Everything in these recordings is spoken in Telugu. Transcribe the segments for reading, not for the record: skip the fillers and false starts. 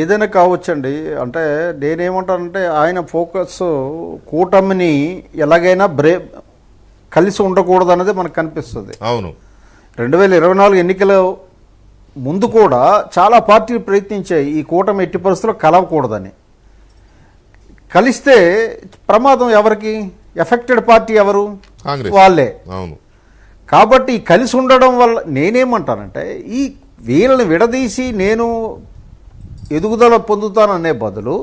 ఏదైనా కావచ్చండి. అంటే నేనేమంటానంటే ఆయన ఫోకస్ కూటమిని ఎలాగైనా కలిసి ఉండకూడదు అన్నది మనకు కనిపిస్తుంది. అవును, 2024 ఎన్నికల ముందు కూడా చాలా పార్టీలు ప్రయత్నించాయి ఈ కూటమి ఎట్టి పరిస్థితుల్లో కలవకూడదని. కలిస్తే ప్రమాదం ఎవరికి? ఎఫెక్టెడ్ పార్టీ ఎవరు? కాంగ్రెస్ వాళ్ళే. అవును. కాబట్టి కలిసి ఉండడం వల్ల నేనేమంటానంటే ఈ వీళ్ళని విడదీసి నేను ఎదుగుదల పొందుతాననే బదులు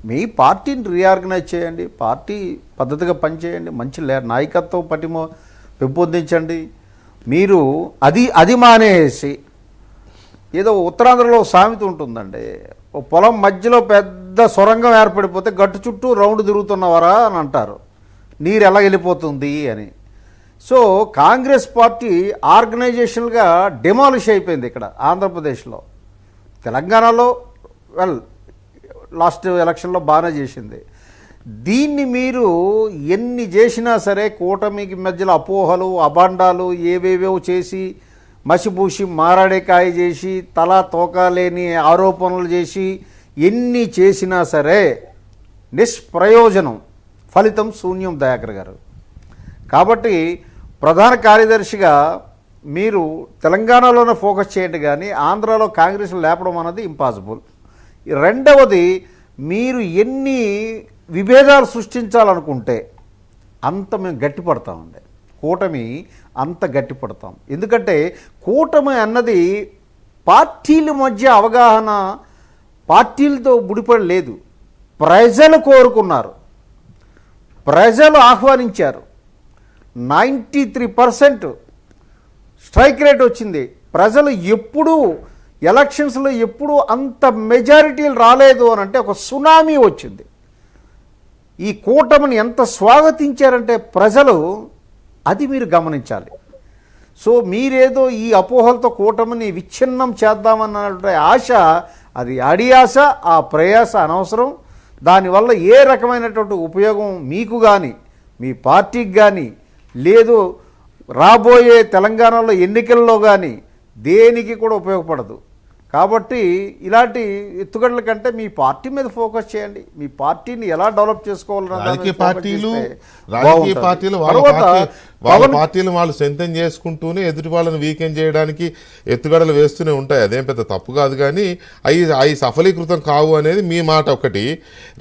మీ పార్టీని రీఆర్గనైజ్ చేయండి, పార్టీ పద్ధతిగా పనిచేయండి, మంచి నాయకత్వం పటిమ పెంపొందించండి. మీరు అది మానేసి ఏదో ఉత్తరాంధ్రలో సామెత ఉంటుందండి, ఓ పొలం మధ్యలో పెద్ద సొరంగం ఏర్పడిపోతే గట్టు చుట్టూ రౌండ్ తిరుగుతున్నవారా అని అంటారు, నీరు ఎలా వెళ్ళిపోతుంది అని. సో కాంగ్రెస్ పార్టీ ఆర్గనైజేషన్గా డెమాలిష్ అయిపోయింది ఇక్కడ ఆంధ్రప్రదేశ్లో. తెలంగాణలో లాస్ట్ ఎలక్షన్లో బాగానే చేసింది. దీన్ని మీరు ఎన్ని చేసినా సరే కూటమికి మధ్యలో అపోహలు అబాండాలు ఏవేవో చేసి మసిపూసి మారాడేకాయ చేసి తలా తోక లేని ఆరోపణలు చేసి ఎన్ని చేసినా సరే నిష్ప్రయోజనం, ఫలితం శూన్యం దయాకర్ గారు. కాబట్టి ప్రధాన కార్యదర్శిగా మీరు తెలంగాణలోనే ఫోకస్ చేయండి, కానీ ఆంధ్రాలో కాంగ్రెస్ లేపడం అన్నది ఇంపాసిబుల్. రెండవది, మీరు ఎన్ని విభేదాలు సృష్టించాలనుకుంటే అంత మేము గట్టిపడతామండి, కూటమి అంత గట్టిపడతాం. ఎందుకంటే కూటమి అన్నది పార్టీల మధ్య అవగాహన పార్టీలతో ముడిపడి లేదు. ప్రజలు కోరుకున్నారు, ప్రజలు ఆహ్వానించారు. 93% స్ట్రైక్ రేట్ వచ్చింది. ప్రజలు ఎప్పుడూ ఎలక్షన్స్లో ఎప్పుడూ అంత మెజారిటీలు రాలేదు అని అంటే ఒక సునామీ వచ్చింది. ఈ కూటమిని ఎంత స్వాగతించారంటే ప్రజలు, అది మీరు గమనించాలి. సో మీరేదో ఈ అపోహలతో కూటమిని విచ్ఛిన్నం చేద్దామన్న ఆశ, అది అడియాస, ఆ ప్రయాస అనవసరం. దానివల్ల ఏ రకమైనటువంటి ఉపయోగం మీకు కానీ మీ పార్టీకి కానీ లేదు, రాబోయే తెలంగాణలో ఎన్నికల్లో కానీ దేనికి కూడా ఉపయోగపడదు. కాబట్టి ఇలాంటి ఎత్తుగడల కంటే మీ పార్టీ మీద ఫోకస్ చేయండి, మీ పార్టీని ఎలా డెవలప్ చేసుకోవాలన్న రాజకీయ పార్టీలు వాళ్ళ పార్టీలు వాళ్ళు స్ట్రెంథెన్ చేసుకుంటూనే ఎదుటి వాళ్ళని వీకెండ్ చేయడానికి ఎత్తుగడలు వేస్తూనే ఉంటాయి. అదేం పెద్ద తప్పు కాదు, కానీ అవి సఫలీకృతం కావు అనేది మీ మాట ఒకటి.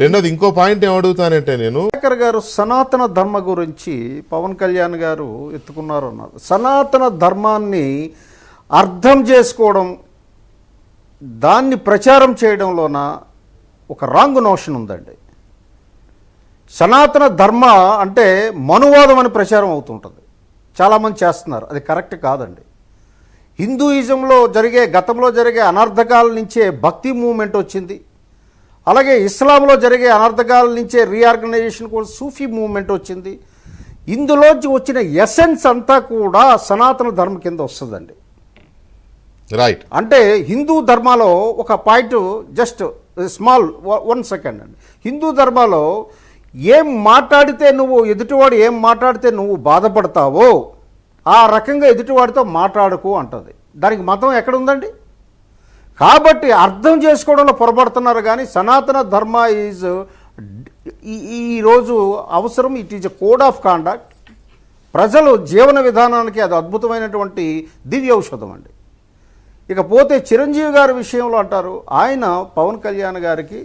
రెండోది, ఇంకో పాయింట్ ఏమడుగుతానంటే నేను శేఖర్ గారు సనాతన ధర్మ గురించి పవన్ కళ్యాణ్ గారు ఎత్తుకున్నారు అన్నారు. సనాతన ధర్మాన్ని అర్థం చేసుకోవడం, దాన్ని ప్రచారం చేయడంలోన ఒక రాంగ్ నోషన్ ఉందండి. సనాతన ధర్మ అంటే మనువాదం అని ప్రచారం అవుతుంటుంది, చాలామంది చేస్తున్నారు. అది కరెక్ట్ కాదండి. హిందూయిజంలో గతంలో జరిగే అనర్థకాల నుంచే భక్తి మూవ్మెంట్ వచ్చింది. అలాగే ఇస్లాంలో జరిగే అనర్థకాల నుంచే రీఆర్గనైజేషన్ కూడా సూఫీ మూవ్మెంట్ వచ్చింది. ఇందులోంచి వచ్చిన ఎసెన్స్ అంతా కూడా సనాతన ధర్మం కింద వస్తుందండి. రైట్. అంటే హిందూ ధర్మాలో ఒక పాయింట్, జస్ట్ స్మాల్ 1 సెకండ్ అండి. హిందూ ధర్మాలో ఏం మాట్లాడితే నువ్వు ఎదుటివాడు ఏం మాట్లాడితే నువ్వు బాధపడతావో ఆ రకంగా ఎదుటివాడితో మాట్లాడకు అంటుంది. దానికి మతం ఎక్కడుందండి? కాబట్టి అర్థం చేసుకోవడంలో పొరపడుతున్నారు. కానీ సనాతన ధర్మ ఈజ్ ఈరోజు అవసరం. It is a code of conduct. ప్రజలు జీవన విధానానికి అది అద్భుతమైనటువంటి దివ్య ఔషధం అండి. ఇకపోతే చిరంజీవి గారి విషయంలో అంటారు, ఆయన పవన్ కళ్యాణ్ గారికి